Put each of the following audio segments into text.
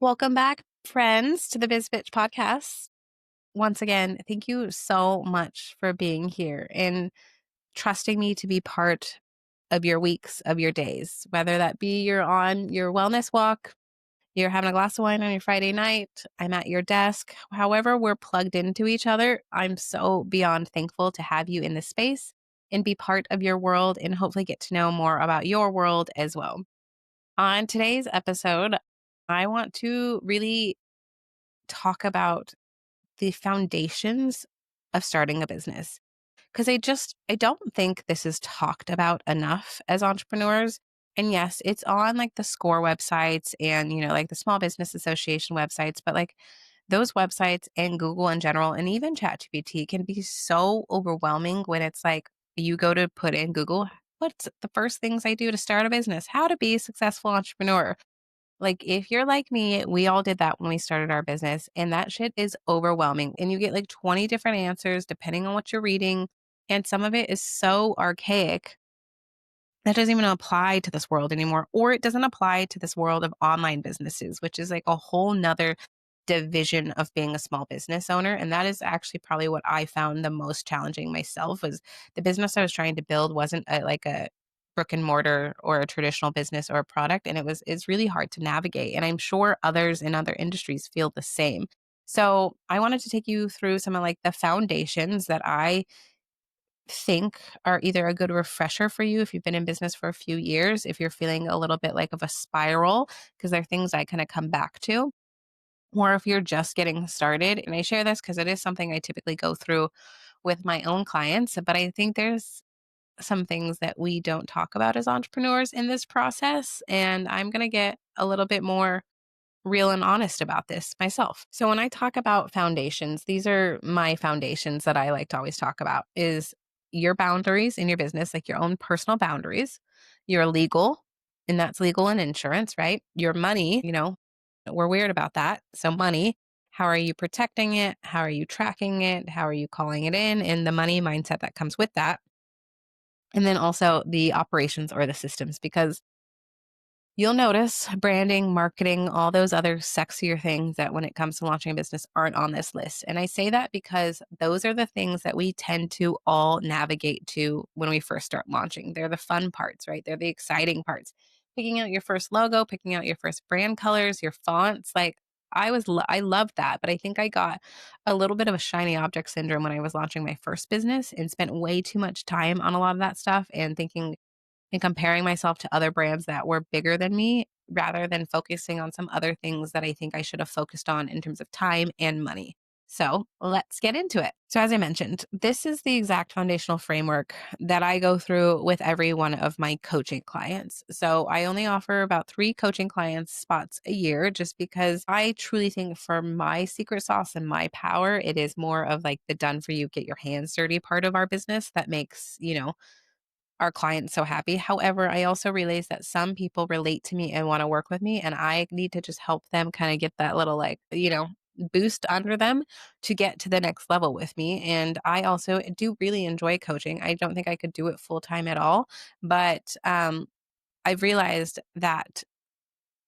Welcome back, friends, to the Bizz Bitch Podcast. Once again, thank you so much for being here and trusting me to be part of your weeks, of your days, whether that be you're on your wellness walk, you're having a glass of wine on your Friday night, I'm at your desk, however, we're plugged into each other. I'm so beyond thankful to have you in this space and be part of your world and hopefully get to know more about your world as well. On today's episode, I want to really talk about the foundations of starting a business. Because I don't think this is talked about enough as entrepreneurs. And yes, it's on like the SCORE websites and, like the Small Business Association websites, but like those websites and Google in general, and even ChatGPT can be so overwhelming when it's like you go to put in Google, what's the first things I do to start a business? How to be a successful entrepreneur? Like, if you're like me, we all did that when we started our business, and that shit is overwhelming. And you get like 20 different answers depending on what you're reading. And some of it is so archaic that doesn't even apply to this world anymore, or it doesn't apply to this world of online businesses, which is like a whole nother division of being a small business owner. And that is actually probably what I found the most challenging myself was the business I was trying to build wasn't like a brick and mortar or a traditional business or a product. And it's really hard to navigate. And I'm sure others in other industries feel the same. So I wanted to take you through some of like the foundations that I think are either a good refresher for you if you've been in business for a few years, if you're feeling a little bit like of a spiral, because they're things I kind of come back to, or if you're just getting started. And I share this because it is something I typically go through with my own clients. But I think there's some things that we don't talk about as entrepreneurs in this process. And I'm going to get a little bit more real and honest about this myself. So when I talk about foundations, these are my foundations that I like to always talk about is your boundaries in your business, like your own personal boundaries, your legal, and that's legal and insurance, right? Your money, we're weird about that. So money, how are you protecting it? How are you tracking it? How are you calling it in? And the money mindset that comes with that. And then also the operations or the systems, because you'll notice branding, marketing, all those other sexier things that when it comes to launching a business aren't on this list. And I say that because those are the things that we tend to all navigate to when we first start launching. They're the fun parts, right? They're the exciting parts. Picking out your first logo, picking out your first brand colors, your fonts, like I loved that, but I think I got a little bit of a shiny object syndrome when I was launching my first business and spent way too much time on a lot of that stuff and thinking and comparing myself to other brands that were bigger than me rather than focusing on some other things that I think I should have focused on in terms of time and money. So let's get into it. So, as I mentioned, this is the exact foundational framework that I go through with every one of my coaching clients. So, I only offer about 3 coaching clients spots a year just because I truly think for my secret sauce and my power, it is more of like the done for you, get your hands dirty part of our business that makes, our clients so happy. However, I also realize that some people relate to me and want to work with me, and I need to just help them kind of get that little, like, boost under them to get to the next level with me. And I also do really enjoy coaching. I don't think I could do it full time at all, but I've realized that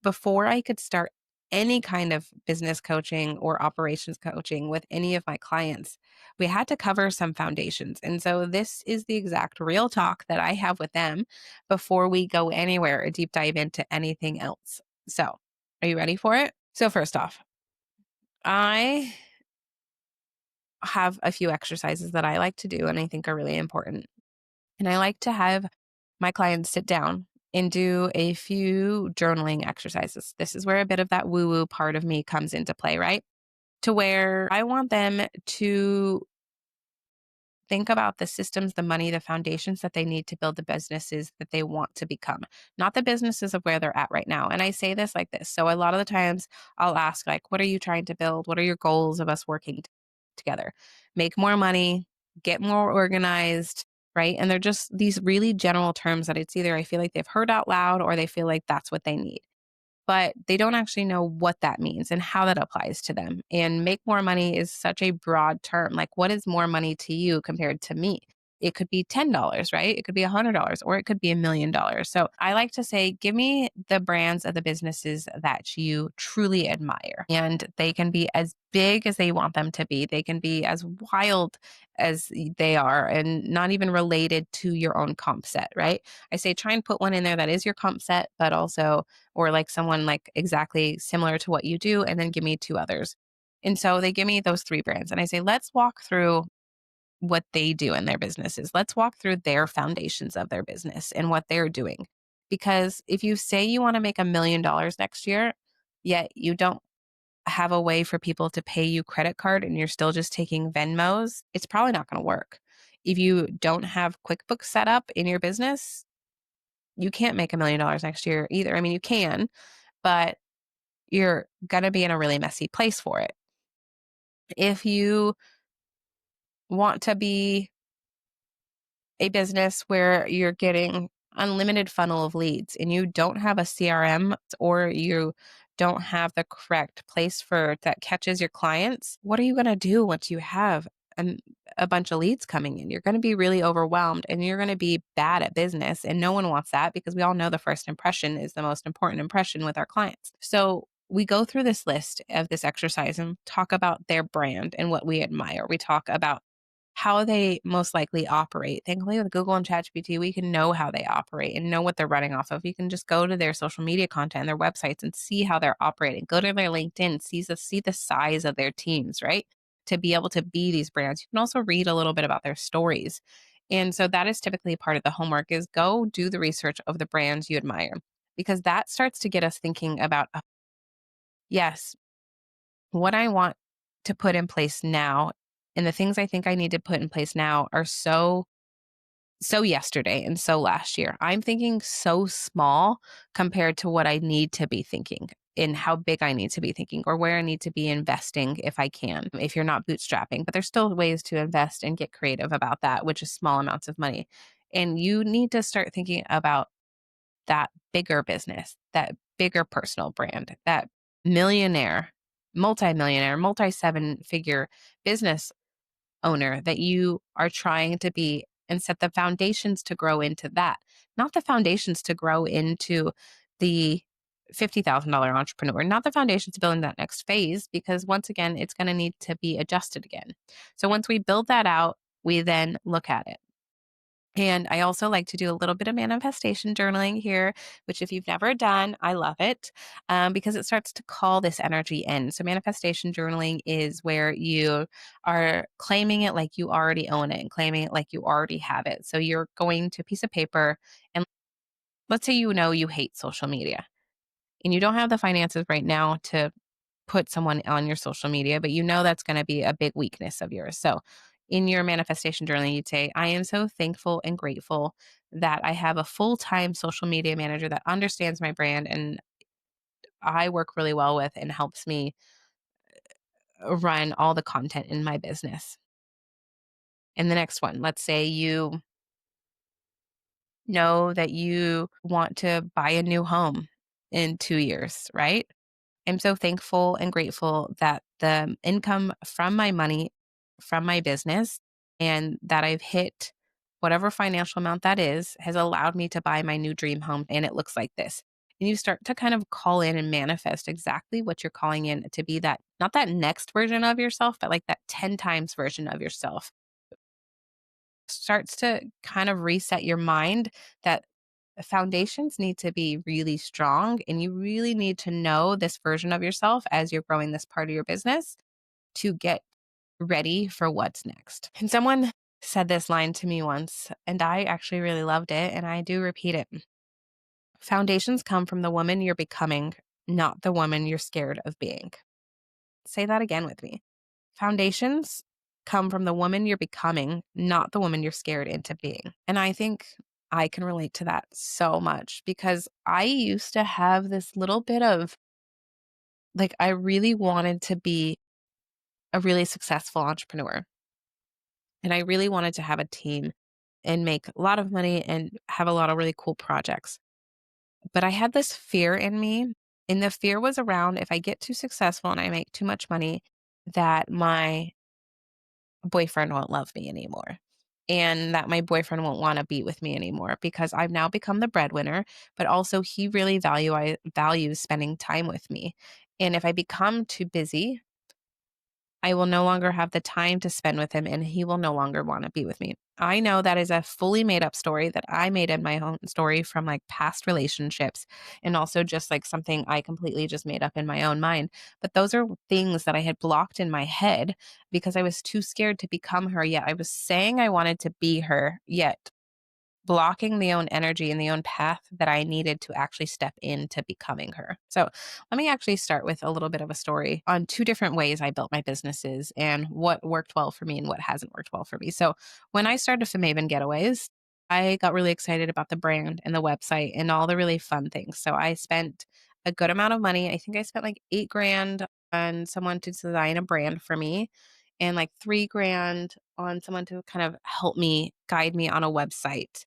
before I could start any kind of business coaching or operations coaching with any of my clients, we had to cover some foundations. And so this is the exact real talk that I have with them before we go anywhere or deep dive into anything else. So, are you ready for it? So, first off, I have a few exercises that I like to do and I think are really important. And I like to have my clients sit down and do a few journaling exercises. This is where a bit of that woo woo part of me comes into play, right? To where I want them to think about the systems, the money, the foundations that they need to build the businesses that they want to become, not the businesses of where they're at right now. And I say this like this. So a lot of the times I'll ask, like, what are you trying to build? What are your goals of us working together? Make more money, get more organized, right? And they're just these really general terms that it's either I feel like they've heard out loud or they feel like that's what they need, but they don't actually know what that means and how that applies to them. And make more money is such a broad term. Like, what is more money to you compared to me? it could be $10, right? It could be $100 or it could be $1,000,000. So I like to say, give me the brands of the businesses that you truly admire. And they can be as big as they want them to be. They can be as wild as they are and not even related to your own comp set, right? I say try and put one in there that is your comp set, but also, or like someone like exactly similar to what you do, and then give me two others. And so they give me those three brands. And I say, let's walk through what they do in their businesses. Let's walk through their foundations of their business and what they're doing. Because if you say you want to make $1,000,000 next year, yet you don't have a way for people to pay you credit card and you're still just taking Venmos, it's probably not going to work. If you don't have QuickBooks set up in your business, you can't make $1,000,000 next year either. I mean, you can, but you're going to be in a really messy place for it. If you want to be a business where you're getting unlimited funnel of leads and you don't have a CRM or you don't have the correct place for that catches your clients, what are you going to do once you have a bunch of leads coming in? You're going to be really overwhelmed and you're going to be bad at business. And no one wants that because we all know the first impression is the most important impression with our clients. So we go through this list of this exercise and talk about their brand and what we admire. We talk about how they most likely operate. Thankfully, with Google and ChatGPT, we can know how they operate and know what they're running off of. You can just go to their social media content, their websites, and see how they're operating. Go to their LinkedIn, see the size of their teams, right? To be able to be these brands. You can also read a little bit about their stories. And so that is typically part of the homework is go do the research of the brands you admire because that starts to get us thinking about, yes, what I want to put in place now and the things I think I need to put in place now are so yesterday and so last year. I'm thinking so small compared to what I need to be thinking and how big I need to be thinking or where I need to be investing if I can, if you're not bootstrapping. But there's still ways to invest and get creative about that, which is small amounts of money. And you need to start thinking about that bigger business, that bigger personal brand, that millionaire, multimillionaire, multi seven figure business owner that you are trying to be and set the foundations to grow into that, not the foundations to grow into the $50,000 entrepreneur, not the foundations to building that next phase, because once again, it's going to need to be adjusted again. So once we build that out, we then look at it. And I also like to do a little bit of manifestation journaling here, which if you've never done, I love it because it starts to call this energy in. So manifestation journaling is where you are claiming it like you already own it and claiming it like you already have it. So you're going to a piece of paper and let's say you know you hate social media and you don't have the finances right now to put someone on your social media, but you know that's going to be a big weakness of yours. So in your manifestation journaling, you'd say, I am so thankful and grateful that I have a full-time social media manager that understands my brand and I work really well with and helps me run all the content in my business. And the next one, let's say you know that you want to buy a new home in 2 years, right? I'm so thankful and grateful that the income from my money, from my business, and that I've hit whatever financial amount that is, has allowed me to buy my new dream home. And it looks like this. And you start to kind of call in and manifest exactly what you're calling in to be that, not that next version of yourself, but like that 10 times version of yourself. Starts to kind of reset your mind that foundations need to be really strong and you really need to know this version of yourself as you're growing this part of your business to get ready for what's next. And someone said this line to me once, and I actually really loved it, and I do repeat it. Foundations come from the woman you're becoming, not the woman you're scared of being. Say that again with me. Foundations come from the woman you're becoming, not the woman you're scared into being. And I think I can relate to that so much because I used to have this little bit of like, I really wanted to be a really successful entrepreneur. And I really wanted to have a team and make a lot of money and have a lot of really cool projects. But I had this fear in me. And the fear was around if I get too successful and I make too much money, that my boyfriend won't love me anymore. and that my boyfriend won't want to be with me anymore because I've now become the breadwinner, but also he really values spending time with me. And if I become too busy, I will no longer have the time to spend with him and he will no longer want to be with me. I know that is a fully made up story that I made in my own story from like past relationships and also just like something I completely just made up in my own mind. But those are things that I had blocked in my head because I was too scared to become her. Yet I was saying I wanted to be her, yet blocking the own energy and the own path that I needed to actually step into becoming her. So, let me actually start with a little bit of a story on two different ways I built my businesses and what worked well for me and what hasn't worked well for me. So, when I started Famaven Getaways, I got really excited about the brand and the website and all the really fun things. So, I spent a good amount of money. I think I spent like 8 grand on someone to design a brand for me and like 3 grand on someone to kind of help me guide me on a website.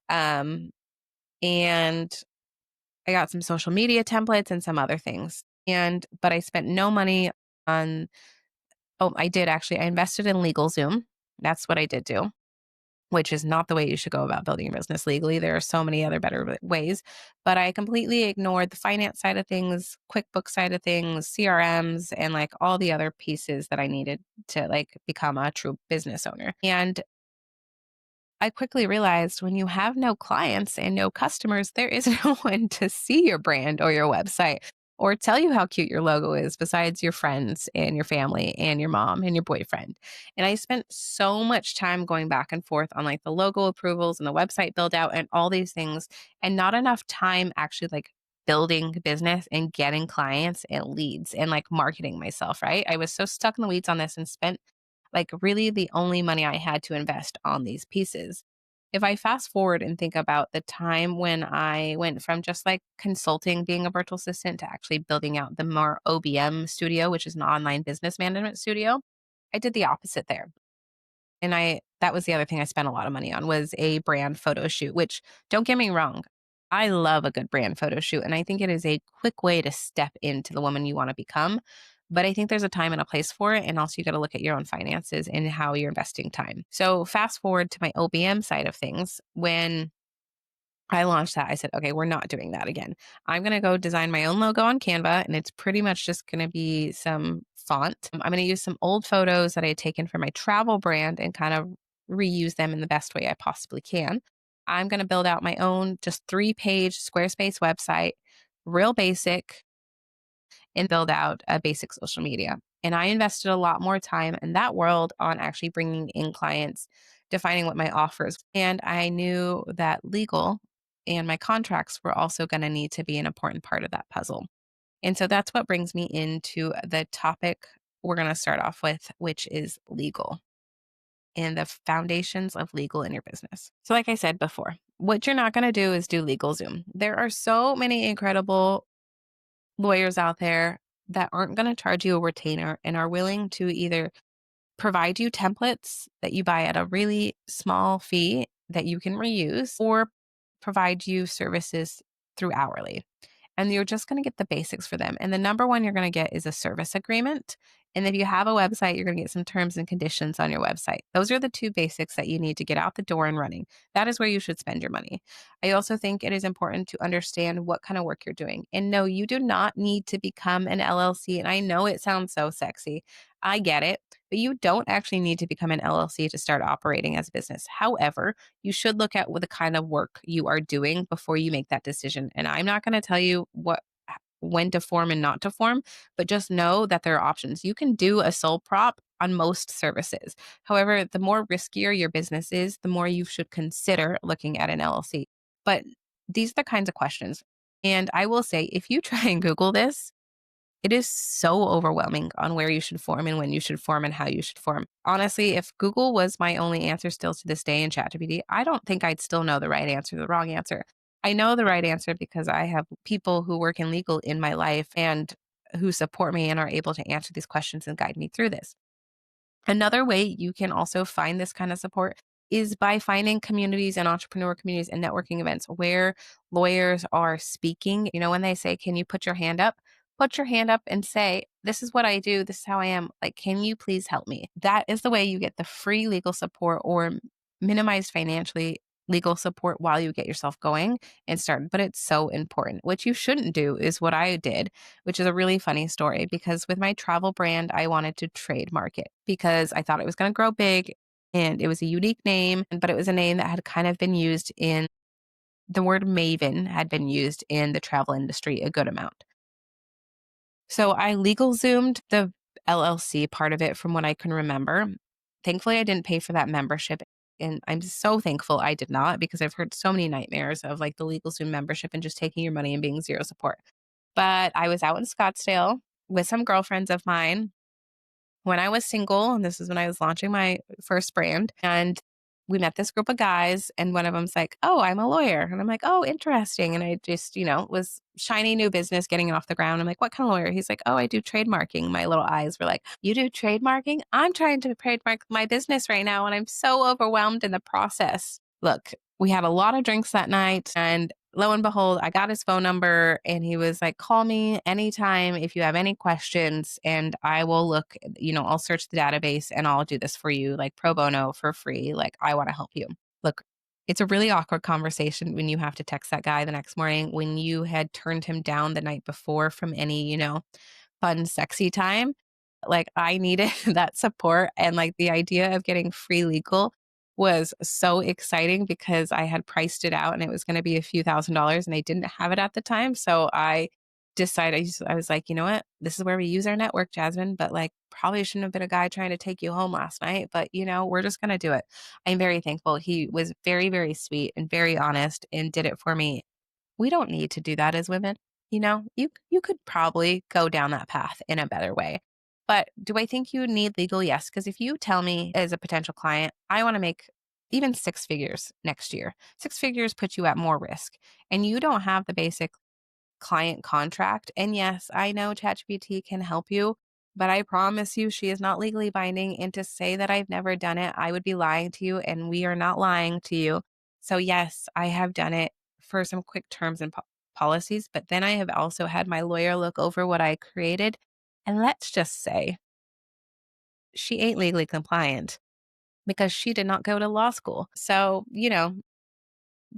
Um, and I got some social media templates and some other things. But I spent no money on, oh, I did actually. I invested in LegalZoom. That's what I did do, which is not the way you should go about building a business legally. There are so many other better ways. But I completely ignored the finance side of things, QuickBooks side of things, CRMs, and like all the other pieces that I needed to like become a true business owner. And I quickly realized when you have no clients and no customers, there is no one to see your brand or your website or tell you how cute your logo is besides your friends and your family and your mom and your boyfriend. And I spent so much time going back and forth on like the logo approvals and the website build out and all these things, and not enough time actually like building business and getting clients and leads and like marketing myself, right? I was so stuck in the weeds on this and spent like really the only money I had to invest on these pieces. If I fast forward and think about the time when I went from just like consulting, being a virtual assistant, to actually building out the more OBM studio, which is an online business management studio, I did the opposite there. And that was the other thing I spent a lot of money on was a brand photo shoot, which don't get me wrong, I love a good brand photo shoot. And I think it is a quick way to step into the woman you want to become. But I think there's a time and a place for it. And also you got to look at your own finances and how you're investing time. So fast forward to my OBM side of things. When I launched that, I said, okay, we're not doing that again. I'm going to go design my own logo on Canva, and it's pretty much just going to be some font. I'm going to use some old photos that I had taken from my travel brand and kind of reuse them in the best way I possibly can. I'm going to build out my own just 3-page Squarespace website, real basic, and build out a basic social media. And I invested a lot more time in that world on actually bringing in clients, defining what my offers. And I knew that legal and my contracts were also going to need to be an important part of that puzzle. And so that's what brings me into the topic we're going to start off with, which is legal and the foundations of legal in your business. So, like I said before, what you're not going to do is do LegalZoom. There are so many incredible lawyers out there that aren't going to charge you a retainer and are willing to either provide you templates that you buy at a really small fee that you can reuse or provide you services through hourly. And you're just going to get the basics for them. And the number one you're going to get is a service agreement. And if you have a website, you're going to get some terms and conditions on your website. Those are the two basics that you need to get out the door and running. That is where you should spend your money. I also think it is important to understand what kind of work you're doing. And no, you do not need to become an LLC. And I know it sounds so sexy. I get it, but you don't actually need to become an LLC to start operating as a business. However, you should look at what the kind of work you are doing before you make that decision. And I'm not going to tell you when to form and not to form, but just know that there are options. You can do a sole prop on most services. However, the more riskier your business is, the more you should consider looking at an LLC. But these are the kinds of questions. And I will say, if you try and Google this, it is so overwhelming on where you should form and when you should form and how you should form. Honestly, if Google was my only answer still to this day in ChatGPT, I don't think I'd still know the right answer, the wrong answer. I know the right answer because I have people who work in legal in my life and who support me and are able to answer these questions and guide me through this. Another way you can also find this kind of support is by finding communities and entrepreneur communities and networking events where lawyers are speaking. You know, when they say, can you put your hand up? Put your hand up and say, this is what I do. This is how I am. Like, can you please help me? That is the way you get the free legal support or minimize financially legal support while you get yourself going and started. But it's so important. What you shouldn't do is what I did, which is a really funny story because with my travel brand, I wanted to trademark it because I thought it was going to grow big and it was a unique name, but it was a name that had kind of been used in the word maven had been used in the travel industry a good amount. So I legal zoomed the LLC part of it from what I can remember. Thankfully, I didn't pay for that membership. And I'm so thankful I did not because I've heard so many nightmares of like the LegalZoom membership and just taking your money and being zero support. But I was out in Scottsdale with some girlfriends of mine when I was single, and this is when I was launching my first brand, and we met this group of guys, and one of them's like, "Oh, I'm a lawyer." And I'm like, "Oh, interesting." And I just, was shiny new business getting it off the ground. I'm like, "What kind of lawyer?" He's like, "Oh, I do trademarking." My little eyes were like, "You do trademarking?" I'm trying to trademark my business right now, and I'm so overwhelmed in the process. Look, we had a lot of drinks that night, and lo and behold, I got his phone number and he was like, "Call me anytime if you have any questions and I will look, I'll search the database and I'll do this for you, like pro bono for free. Like, I want to help you." Look, it's a really awkward conversation when you have to text that guy the next morning when you had turned him down the night before from any, fun, sexy time. Like, I needed that support. And like the idea of getting free legal was so exciting because I had priced it out and it was going to be a few $1,000s and I didn't have it at the time. So I decided, I was like, you know what? This is where we use our network, Jazmin, but like probably shouldn't have been a guy trying to take you home last night. But, we're just going to do it. I'm very thankful. He was very, very sweet and very honest and did it for me. We don't need to do that as women. You could probably go down that path in a better way. But do I think you need legal? Yes. Because if you tell me as a potential client, I want to make even six figures next year, six figures puts you at more risk. And you don't have the basic client contract. And yes, I know ChatGPT can help you, but I promise you she is not legally binding. And to say that I've never done it, I would be lying to you, and we are not lying to you. So, yes, I have done it for some quick terms and policies, but then I have also had my lawyer look over what I created. And let's just say she ain't legally compliant because she did not go to law school. So,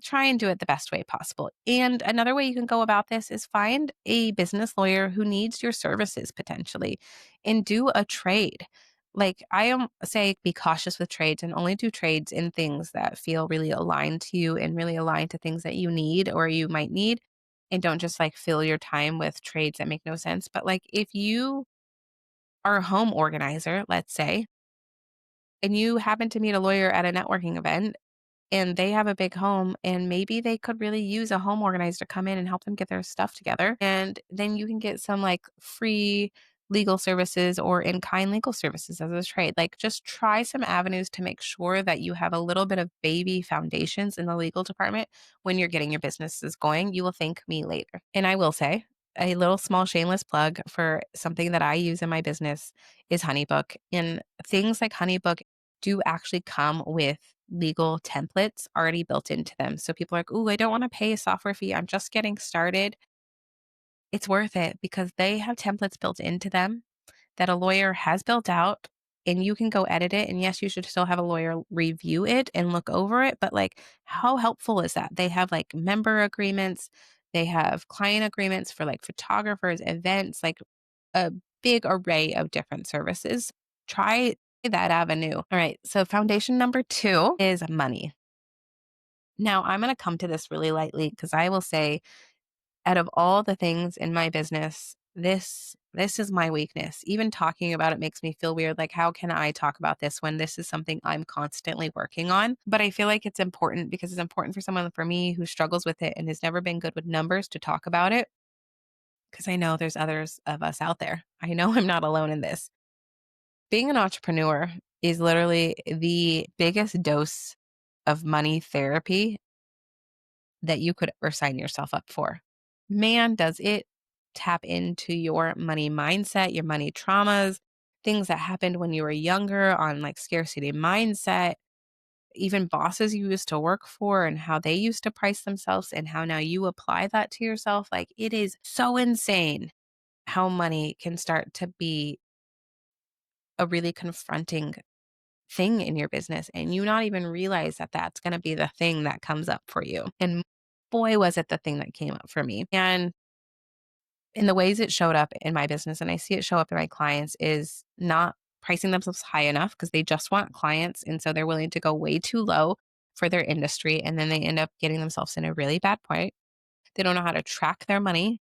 try and do it the best way possible. And another way you can go about this is find a business lawyer who needs your services potentially and do a trade. Like I am say be cautious with trades and only do trades in things that feel really aligned to you and really aligned to things that you need or you might need. And don't just like fill your time with trades that make no sense. But like if you are a home organizer, let's say, and you happen to meet a lawyer at a networking event and they have a big home and maybe they could really use a home organizer to come in and help them get their stuff together. And then you can get some like free legal services or in kind legal services as a trade. Like just try some avenues to make sure that you have a little bit of baby foundations in the legal department when you're getting your businesses going. You will thank me later. And I will say, a little small shameless plug for something that I use in my business is HoneyBook. And things like HoneyBook do actually come with legal templates already built into them. So people are like, "Ooh, I don't want to pay a software fee. I'm just getting started." It's worth it because they have templates built into them that a lawyer has built out and you can go edit it. And yes, you should still have a lawyer review it and look over it. But like, how helpful is that? They have like member agreements, they have client agreements for like photographers, events, like a big array of different services. Try that avenue. All right. So, foundation number 2 is money. Now, I'm going to come to this really lightly because I will say, out of all the things in my business, this is my weakness. Even talking about it makes me feel weird. Like, how can I talk about this when this is something I'm constantly working on? But I feel like it's important because it's important for someone for me who struggles with it and has never been good with numbers to talk about it. Because I know there's others of us out there. I know I'm not alone in this. Being an entrepreneur is literally the biggest dose of money therapy that you could ever sign yourself up for. Man, does it tap into your money mindset, your money traumas, things that happened when you were younger on like scarcity mindset, even bosses you used to work for and how they used to price themselves and how now you apply that to yourself. Like it is so insane how money can start to be a really confronting thing in your business and you not even realize that that's going to be the thing that comes up for you. And boy, was it the thing that came up for me. And in the ways it showed up in my business, and I see it show up in my clients, is not pricing themselves high enough because they just want clients. And so they're willing to go way too low for their industry. And then they end up getting themselves in a really bad point. They don't know how to track their money.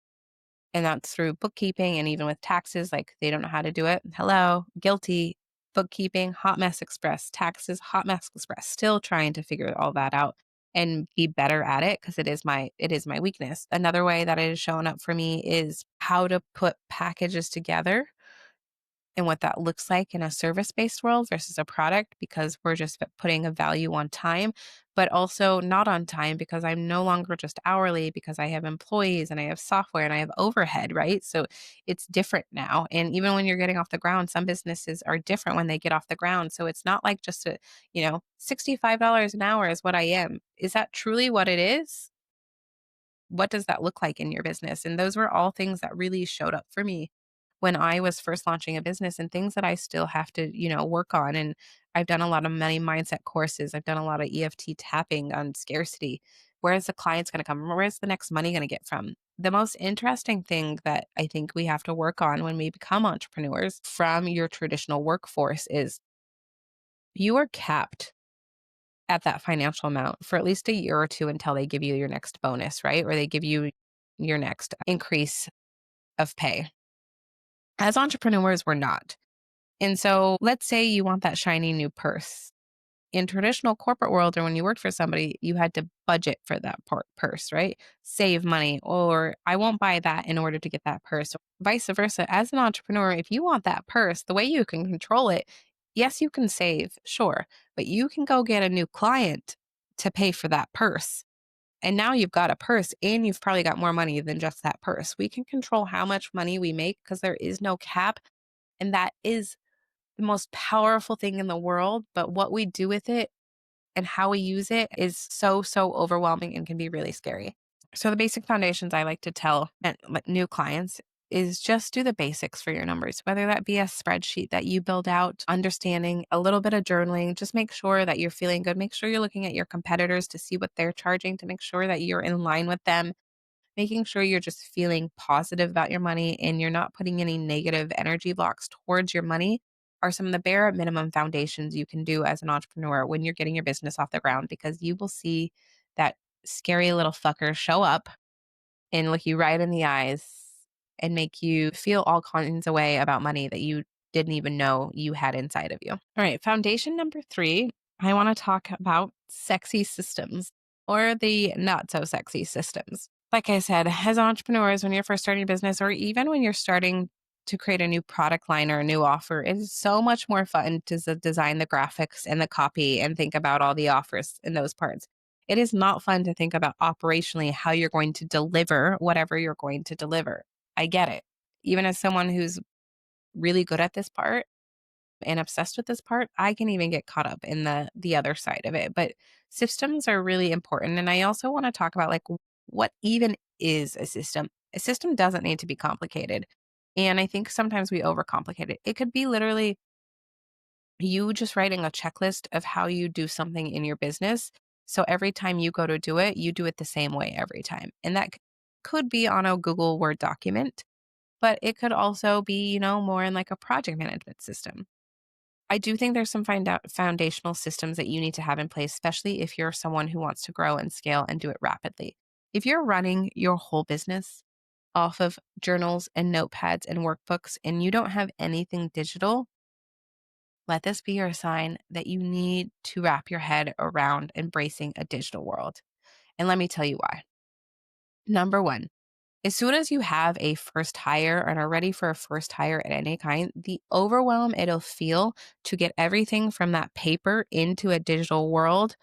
And that's through bookkeeping and even with taxes, like they don't know how to do it. Hello, guilty. Bookkeeping, hot mess express, taxes, hot mess express, still trying to figure all that out and be better at it because it is my weakness. Another way that it has shown up for me is how to put packages together and what that looks like in a service-based world versus a product, because we're just putting a value on time, but also not on time because I'm no longer just hourly because I have employees and I have software and I have overhead, right? So it's different now. And even when you're getting off the ground, some businesses are different when they get off the ground. So it's not like just $65 an hour is what I am. Is that truly what it is? What does that look like in your business? And those were all things that really showed up for me when I was first launching a business, and things that I still have to, work on. And I've done a lot of money mindset courses. I've done a lot of EFT tapping on scarcity. Where's the clients going to come from? Where's the next money going to get from? The most interesting thing that I think we have to work on when we become entrepreneurs from your traditional workforce is you are capped at that financial amount for at least a year or two until they give you your next bonus, right? Or they give you your next increase of pay. As entrepreneurs, we're not. And so let's say you want that shiny new purse. In traditional corporate world, or when you worked for somebody, you had to budget for that purse, right? Save money, or I won't buy that in order to get that purse. Vice versa. As an entrepreneur, if you want that purse, the way you can control it, yes, you can save, sure, but you can go get a new client to pay for that purse. And now you've got a purse and you've probably got more money than just that purse. We can control how much money we make because there is no cap. And that is the most powerful thing in the world. But what we do with it and how we use it is so, so overwhelming and can be really scary. So the basic foundations I like to tell new clients is just do the basics for your numbers, whether that be a spreadsheet that you build out, understanding, a little bit of journaling. Just make sure that you're feeling good. Make sure you're looking at your competitors to see what they're charging, to make sure that you're in line with them, making sure you're just feeling positive about your money and you're not putting any negative energy blocks towards your money are some of the bare minimum foundations you can do as an entrepreneur when you're getting your business off the ground, because you will see that scary little fucker show up and look you right in the eyes and make you feel all kinds of way about money that you didn't even know you had inside of you. All right, foundation number 3, I want to talk about sexy systems, or the not so sexy systems. Like I said, as entrepreneurs, when you're first starting a business, or even when you're starting to create a new product line or a new offer, it's so much more fun to design the graphics and the copy and think about all the offers and those parts. It is not fun to think about operationally how you're going to deliver whatever you're going to deliver. I get it. Even as someone who's really good at this part and obsessed with this part, I can even get caught up in the other side of it. But systems are really important. And I also want to talk about like what even is a system. A system doesn't need to be complicated. And I think sometimes we overcomplicate it. It could be literally you just writing a checklist of how you do something in your business. So every time you go to do it, you do it the same way every time. And that could be on a Google Word document, but it could also be, more in like a project management system. I do think there's some foundational systems that you need to have in place, especially if you're someone who wants to grow and scale and do it rapidly. If you're running your whole business off of journals and notepads and workbooks and you don't have anything digital, let this be your sign that you need to wrap your head around embracing a digital world. And let me tell you why. Number 1, as soon as you have a first hire and are ready for a first hire at any kind, the overwhelm it'll feel to get everything from that paper into a digital world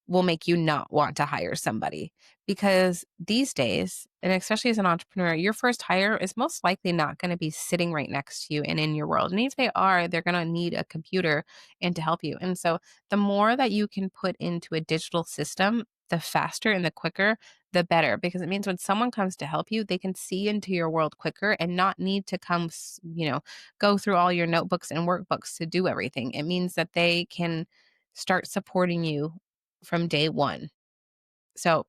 will make you not want to hire somebody. Because these days, and especially as an entrepreneur, your first hire is most likely not going to be sitting right next to you and in your world. And if they are, they're going to need a computer and to help you. And so the more that you can put into a digital system, the faster and the quicker the better, because it means when someone comes to help you, they can see into your world quicker and not need to come, go through all your notebooks and workbooks to do everything. It means that they can start supporting you from day one. So,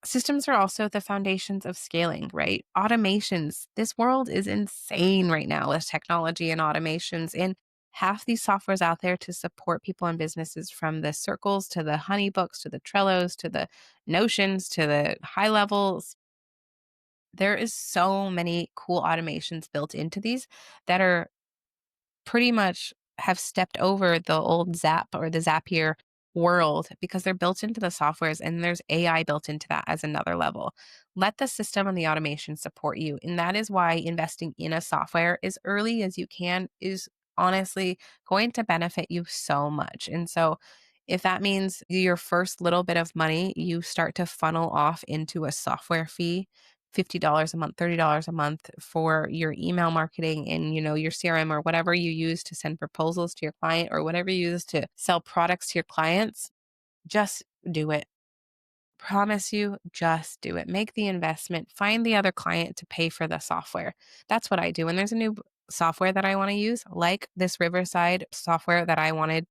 systems are also the foundations of scaling, right? Automations. This world is insane right now with technology and automations. And half these softwares out there to support people and businesses, from the circles to the honeybooks to the Trellos to the Notions to the high levels. There is so many cool automations built into these that are pretty much have stepped over the old Zap or the Zapier world, because they're built into the softwares, and there's AI built into that as another level. Let the system and the automation support you. And that is why investing in a software as early as you can is honestly going to benefit you so much. And so, if that means your first little bit of money, you start to funnel off into a software fee, $50 a month, $30 a month for your email marketing and, your CRM or whatever you use to send proposals to your client or whatever you use to sell products to your clients, just do it. Promise you, just do it. Make the investment, find the other client to pay for the software. That's what I do. When there's a new software that I want to use, like this Riverside software that I wanted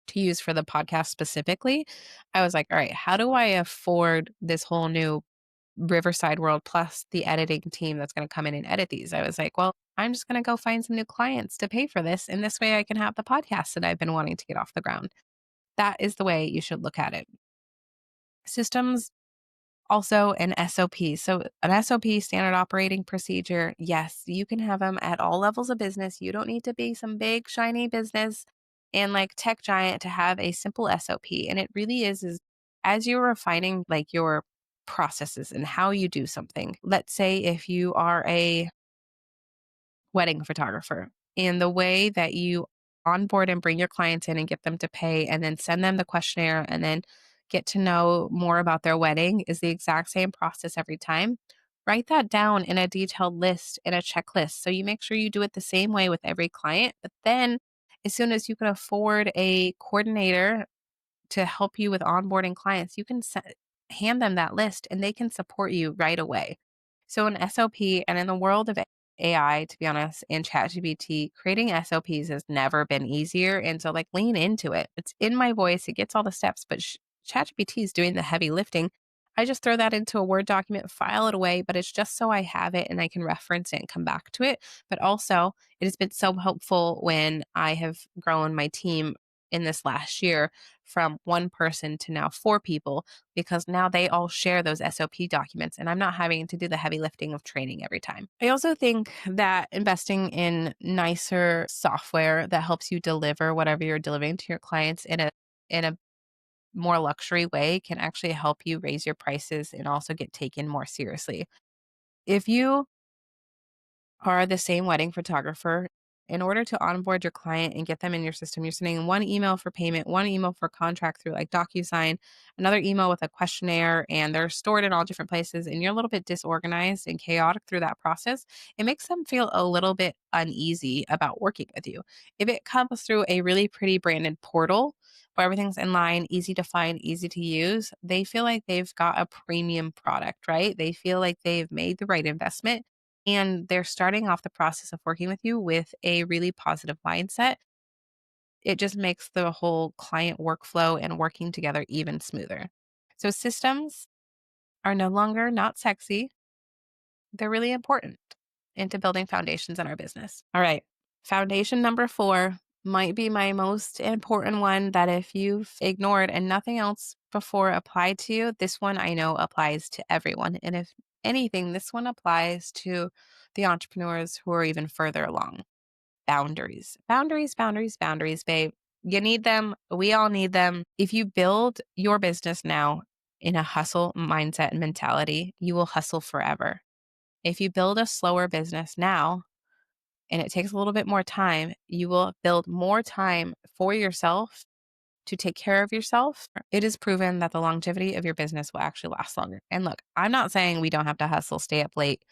to use for the podcast specifically, I was like, all right, how do I afford this whole new Riverside world plus the editing team that's going to come in and edit these? I was like, well, I'm just going to go find some new clients to pay for this. And this way I can have the podcast that I've been wanting to get off the ground. That is the way you should look at it. Systems, also an SOP. So an SOP, standard operating procedure. Yes, you can have them at all levels of business. You don't need to be some big shiny business and like tech giant to have a simple SOP. And it really is as you're refining like your processes and how you do something. Let's say if you are a wedding photographer, and the way that you onboard and bring your clients in and get them to pay and then send them the questionnaire and then get to know more about their wedding is the exact same process every time. Write that down in a detailed list, in a checklist. So you make sure you do it the same way with every client. But then, as soon as you can afford a coordinator to help you with onboarding clients, you can hand them that list and they can support you right away. So, an SOP, and in the world of AI, to be honest, and ChatGPT, creating SOPs has never been easier. And so, like, lean into it. It's in my voice, it gets all the steps, but ChatGPT is doing the heavy lifting. I just throw that into a Word document, file it away, but it's just so I have it and I can reference it and come back to it. But also, it has been so helpful when I have grown my team in this last year from one person to now 4 people, because now they all share those SOP documents and I'm not having to do the heavy lifting of training every time. I also think that investing in nicer software that helps you deliver whatever you're delivering to your clients in a more luxury way can actually help you raise your prices and also get taken more seriously. If you are the same wedding photographer, in order to onboard your client and get them in your system, you're sending one email for payment, one email for contract through like DocuSign, another email with a questionnaire, and they're stored in all different places, and you're a little bit disorganized and chaotic through that process. It makes them feel a little bit uneasy about working with you. If it comes through a really pretty branded portal where everything's in line, easy to find, easy to use, they feel like they've got a premium product, right? They feel like they've made the right investment and they're starting off the process of working with you with a really positive mindset. It just makes the whole client workflow and working together even smoother. So systems are no longer not sexy. They're really important into building foundations in our business. All right. Foundation number 4 might be my most important one, that if you've ignored and nothing else before applied to you, this one I know applies to everyone. And if anything, this one applies to the entrepreneurs who are even further along. Boundaries, boundaries, boundaries, boundaries, babe. You need them. We all need them. If you build your business now in a hustle mindset and mentality, you will hustle forever. If you build a slower business now, and it takes a little bit more time, you will build more time for yourself to take care of yourself. It is proven that the longevity of your business will actually last longer. And look, I'm not saying we don't have to hustle, stay up late,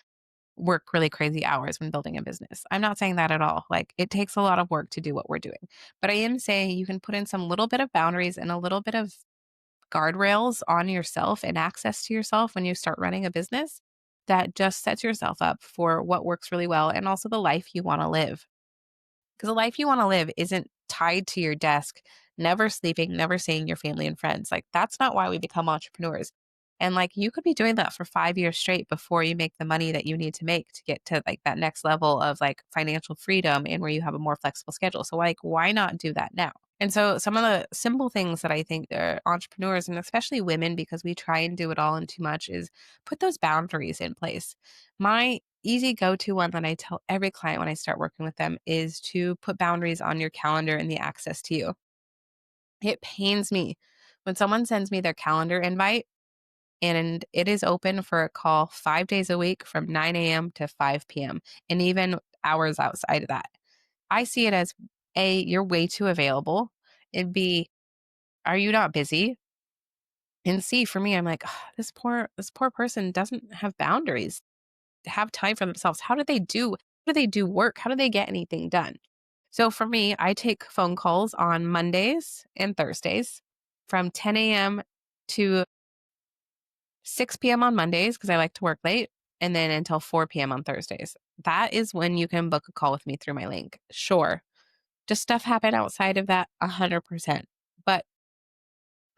work really crazy hours when building a business. I'm not saying that at all. Like, it takes a lot of work to do what we're doing. But I am saying you can put in some little bit of boundaries and a little bit of guardrails on yourself and access to yourself when you start running a business that just sets yourself up for what works really well and also the life you want to live. Because the life you want to live isn't tied to your desk, never sleeping, never seeing your family and friends. Like, that's not why we become entrepreneurs. And like, you could be doing that for 5 years straight before you make the money that you need to make to get to like that next level of like financial freedom and where you have a more flexible schedule. So, like, why not do that now? And so, some of the simple things that I think entrepreneurs and especially women, because we try and do it all and too much, is put those boundaries in place. My easy go to one that I tell every client when I start working with them is to put boundaries on your calendar and the access to you. It pains me when someone sends me their calendar invite and it is open for a call 5 days a week from 9 a.m. to 5 p.m. and even hours outside of that. I see it as A, you're way too available, and B, are you not busy? And C, for me, I'm like, "Ugh, this poor person doesn't have boundaries, have time for themselves. How do they do work? How do they get anything done?" So for me, I take phone calls on Mondays and Thursdays from 10 a.m. to 6 p.m. on Mondays because I like to work late, and then until 4 p.m. on Thursdays. That is when you can book a call with me through my link. Sure. Does stuff happen outside of that? 100%. But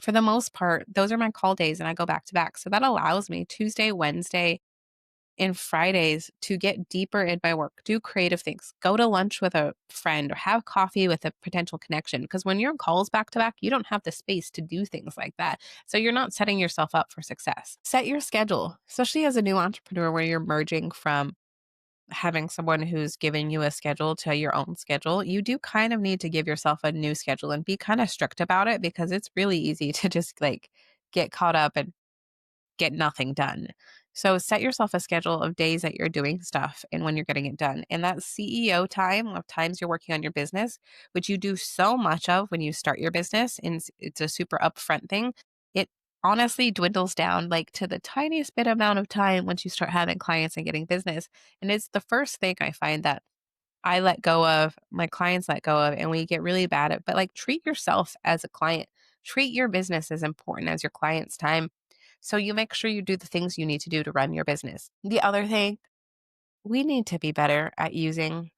for the most part, those are my call days and I go back to back. So that allows me Tuesday, Wednesday, and Fridays to get deeper in my work, do creative things, go to lunch with a friend or have coffee with a potential connection. Because when you're on calls back to back, you don't have the space to do things like that. So you're not setting yourself up for success. Set your schedule, especially as a new entrepreneur where you're merging from having someone who's giving you a schedule to your own schedule. You do kind of need to give yourself a new schedule and be kind of strict about it because it's really easy to just like get caught up and get nothing done. So set yourself a schedule of days that you're doing stuff and when you're getting it done. And that CEO time of times you're working on your business, which you do so much of when you start your business, and it's a super upfront thing. It honestly dwindles down like to the tiniest bit amount of time once you start having clients and getting business. And it's the first thing I find that I let go of, my clients let go of, and we get really bad at. But like, treat yourself as a client, treat your business as important as your client's time. So you make sure you do the things you need to do to run your business. The other thing, we need to be better at using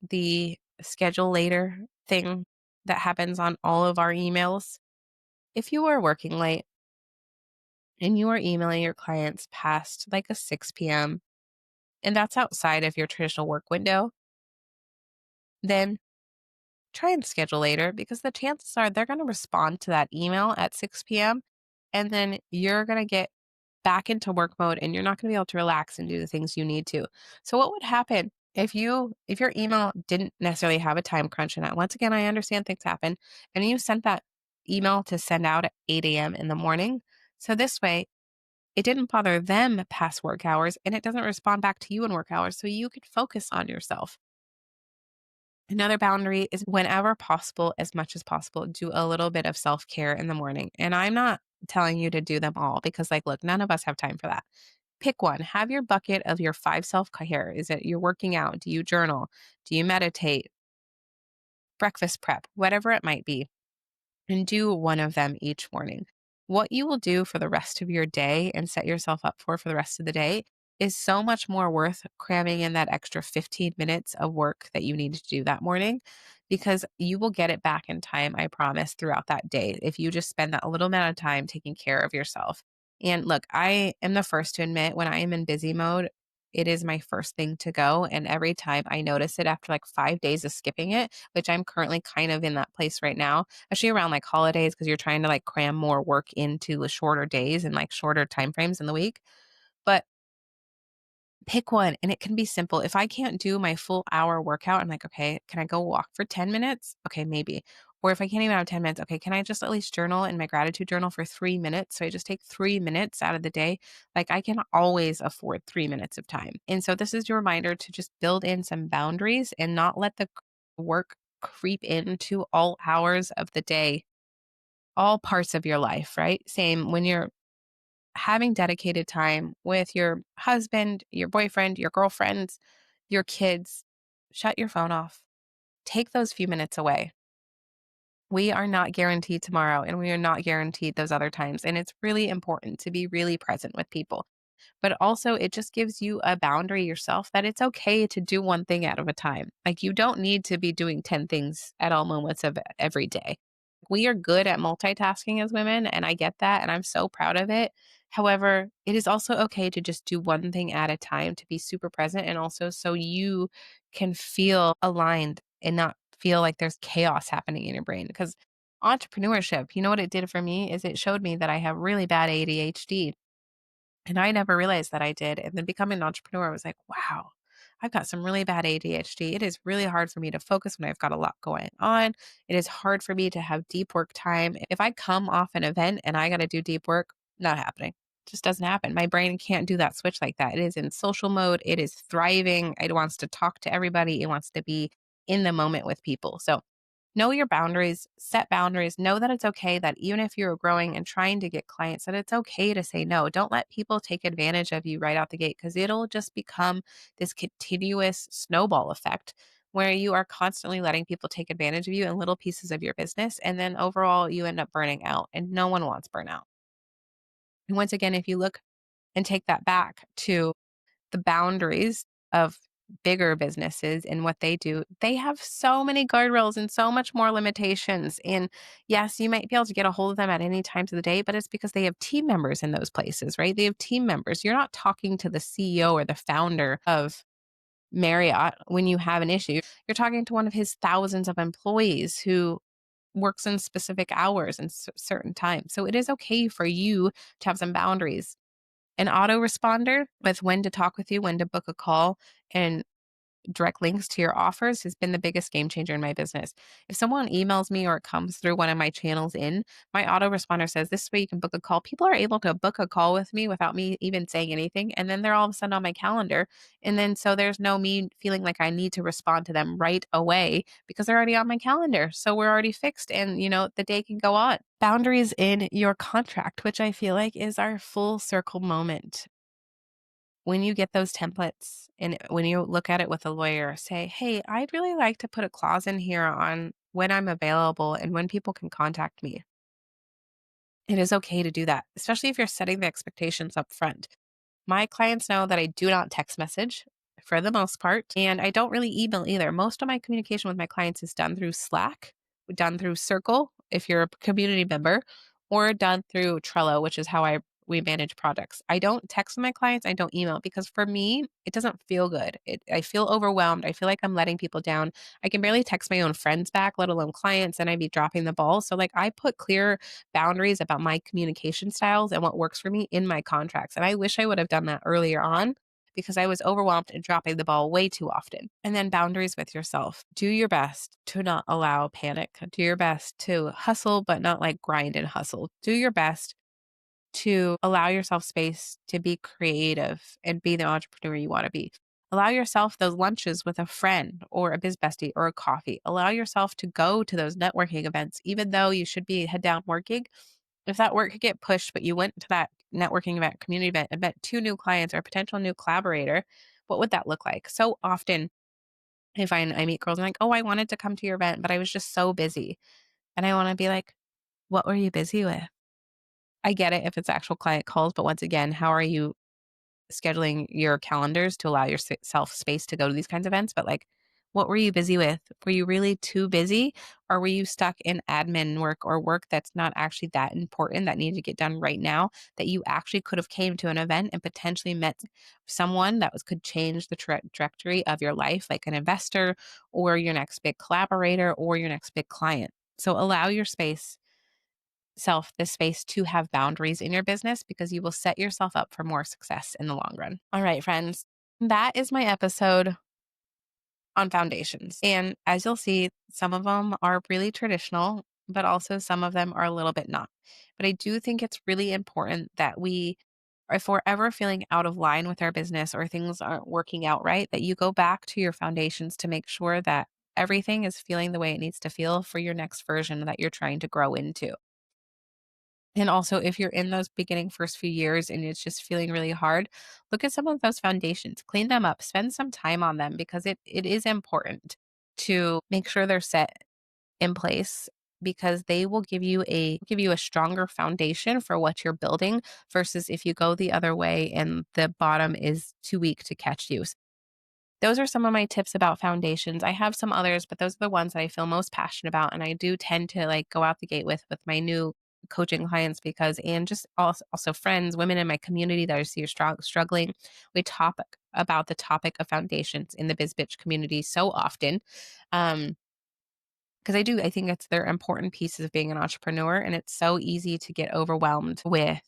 the schedule later thing that happens on all of our emails. If you are working late and you are emailing your clients past like a 6 p.m., and that's outside of your traditional work window, then try and schedule later because the chances are they're going to respond to that email at 6 p.m. and then you're going to get back into work mode and you're not going to be able to relax and do the things you need to. So what would happen if your email didn't necessarily have a time crunch in it? Once again, I understand things happen and you sent that email to send out at 8 a.m. in the morning. So this way, it didn't bother them past work hours and it doesn't respond back to you in work hours. So you could focus on yourself. Another boundary is whenever possible, as much as possible, do a little bit of self care in the morning. And I'm not telling you to do them all because, like, look, none of us have time for that. Pick one. Have your bucket of your 5 self care. Is it you're working out? Do you journal? Do you meditate? Breakfast prep? Whatever it might be, and do one of them each morning. What you will do for the rest of your day and set yourself up for the rest of the day is so much more worth cramming in that extra 15 minutes of work that you need to do that morning because you will get it back in time, I promise, throughout that day if you just spend that little amount of time taking care of yourself. And look, I am the first to admit when I am in busy mode, it is my first thing to go. And every time I notice it after like 5 days of skipping it, which I'm currently kind of in that place right now, especially around like holidays, because you're trying to like cram more work into the shorter days and like shorter time frames in the week. But pick one and it can be simple. If I can't do my full hour workout, I'm like, okay, can I go walk for 10 minutes? Okay, maybe. Or if I can't even have 10 minutes, okay, can I just at least journal in my gratitude journal for 3 minutes? So I just take 3 minutes out of the day. Like I can always afford 3 minutes of time. And so this is your reminder to just build in some boundaries and not let the work creep into all hours of the day, all parts of your life, right? Same when you're having dedicated time with your husband, your boyfriend, your girlfriends, your kids, shut your phone off. Take those few minutes away. We are not guaranteed tomorrow and we are not guaranteed those other times. And it's really important to be really present with people. But also, it just gives you a boundary yourself that it's okay to do one thing out of a time. Like, you don't need to be doing 10 things at all moments of every day. We are good at multitasking as women, and I get that, and I'm so proud of it. However, it is also okay to just do one thing at a time, to be super present, and also so you can feel aligned and not feel like there's chaos happening in your brain. Because entrepreneurship, you know what it did for me is it showed me that I have really bad ADHD, and I never realized that I did. And then becoming an entrepreneur, I was like, wow, I've got some really bad ADHD. It is really hard for me to focus when I've got a lot going on. It is hard for me to have deep work time. If I come off an event and I got to do deep work, not happening. Just doesn't happen. My brain can't do that switch like that. It is in social mode. It is thriving. It wants to talk to everybody. It wants to be in the moment with people. So know your boundaries, set boundaries, know that it's okay that even if you're growing and trying to get clients, that it's okay to say no. Don't let people take advantage of you right out the gate because it'll just become this continuous snowball effect where you are constantly letting people take advantage of you in little pieces of your business. And then overall, you end up burning out, and no one wants burnout. And once again, if you look and take that back to the boundaries of bigger businesses and what they do, they have so many guardrails and so much more limitations. And yes, you might be able to get a hold of them at any times of the day, but it's because they have team members in those places, right? They have team members. You're not talking to the CEO or the founder of Marriott when you have an issue. You're talking to one of his thousands of employees who works in specific hours and certain times. So it is okay for you to have some boundaries. An autoresponder with when to talk with you, when to book a call, and direct links to your offers has been the biggest game changer in my business. If someone emails me or it comes through one of my channels my autoresponder says, this way you can book a call. People are able to book a call with me without me even saying anything. And then they're all of a sudden on my calendar. And then so there's no me feeling like I need to respond to them right away because they're already on my calendar. So we're already fixed and, the day can go on. Boundaries in your contract, which I feel like is our full circle moment. When you get those templates and when you look at it with a lawyer, say, hey, I'd really like to put a clause in here on when I'm available and when people can contact me. It is okay to do that, especially if you're setting the expectations up front. My clients know that I do not text message for the most part, and I don't really email either. Most of my communication with my clients is done through Slack, done through Circle, if you're a community member, or done through Trello, which is how we manage projects. I don't text my clients. I don't email because for me, it doesn't feel good. I feel overwhelmed. I feel like I'm letting people down. I can barely text my own friends back, let alone clients, and I'd be dropping the ball. So like I put clear boundaries about my communication styles and what works for me in my contracts. And I wish I would have done that earlier on because I was overwhelmed and dropping the ball way too often. And then boundaries with yourself. Do your best to not allow panic. Do your best to hustle, but not like grind and hustle. Do your best to allow yourself space to be creative and be the entrepreneur you want to be. Allow yourself those lunches with a friend or a biz bestie or a coffee. Allow yourself to go to those networking events, even though you should be head down working. If that work could get pushed, but you went to that networking event, community event, and met two new clients or a potential new collaborator, what would that look like? So often I meet girls and like, oh, I wanted to come to your event, but I was just so busy. And I want to be like, what were you busy with? I get it if it's actual client calls, but once again, how are you scheduling your calendars to allow yourself space to go to these kinds of events? But like, what were you busy with? Were you really too busy or were you stuck in admin work or work that's not actually that important that needed to get done right now that you actually could have came to an event and potentially met someone that could change the trajectory of your life, like an investor or your next big collaborator or your next big client. So allow your the space to have boundaries in your business because you will set yourself up for more success in the long run. All right, friends, that is my episode on foundations. And as you'll see, some of them are really traditional, but also some of them are a little bit not. But I do think it's really important that if we're ever feeling out of line with our business or things aren't working out right, that you go back to your foundations to make sure that everything is feeling the way it needs to feel for your next version that you're trying to grow into. And also, if you're in those beginning first few years and it's just feeling really hard, look at some of those foundations, clean them up, spend some time on them because it is important to make sure they're set in place because they will give you a stronger foundation for what you're building versus if you go the other way and the bottom is too weak to catch you. Those are some of my tips about foundations. I have some others, but those are the ones that I feel most passionate about. And I do tend to like go out the gate with my new coaching clients because, and just also friends, women in my community that I see are struggling. We talk about the topic of foundations in the Bizz Bitch community so often. Because I think they're important pieces of being an entrepreneur. And it's so easy to get overwhelmed with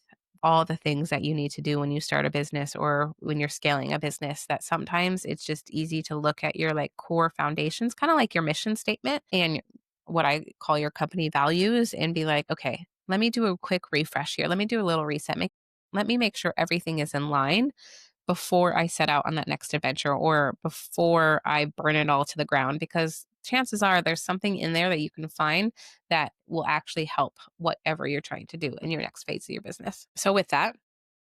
all the things that you need to do when you start a business or when you're scaling a business, that sometimes it's just easy to look at your like core foundations, kind of like your mission statement and what I call your company values, and be like, okay, let me do a quick refresh here. Let me do a little reset. Let me make sure everything is in line before I set out on that next adventure or before I burn it all to the ground, because chances are there's something in there that you can find that will actually help whatever you're trying to do in your next phase of your business. So, with that,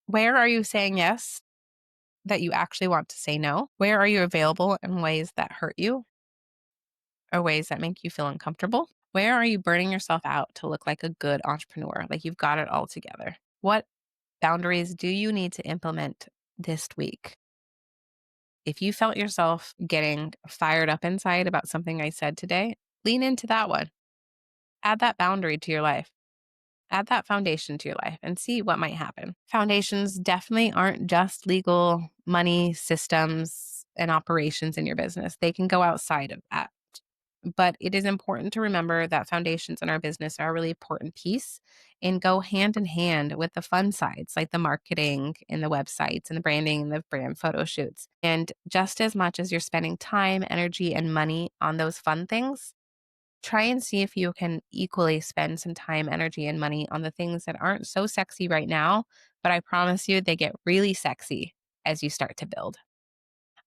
where are you saying yes that you actually want to say no? Where are you available in ways that hurt you or ways that make you feel uncomfortable? Where are you burning yourself out to look like a good entrepreneur, like you've got it all together? What boundaries do you need to implement this week? If you felt yourself getting fired up inside about something I said today, lean into that one. Add that boundary to your life. Add that foundation to your life and see what might happen. Foundations definitely aren't just legal, money, systems, and operations in your business. They can go outside of that. But it is important to remember that foundations in our business are a really important piece and go hand in hand with the fun sides, like the marketing and the websites and the branding and the brand photo shoots. And just as much as you're spending time, energy, and money on those fun things, try and see if you can equally spend some time, energy, and money on the things that aren't so sexy right now, but I promise you they get really sexy as you start to build.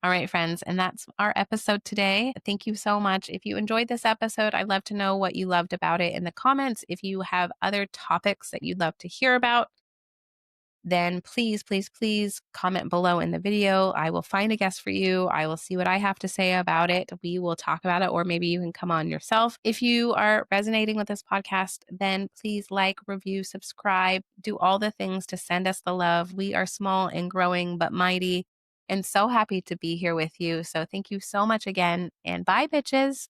All right, friends, and that's our episode today. Thank you so much. If you enjoyed this episode, I'd love to know what you loved about it in the comments. If you have other topics that you'd love to hear about, then please, please, please comment below in the video. I will find a guest for you. I will see what I have to say about it. We will talk about it, or maybe you can come on yourself. If you are resonating with this podcast, then please like, review, subscribe, do all the things to send us the love. We are small and growing, but mighty, and so happy to be here with you. So thank you so much again, and bye, bitches.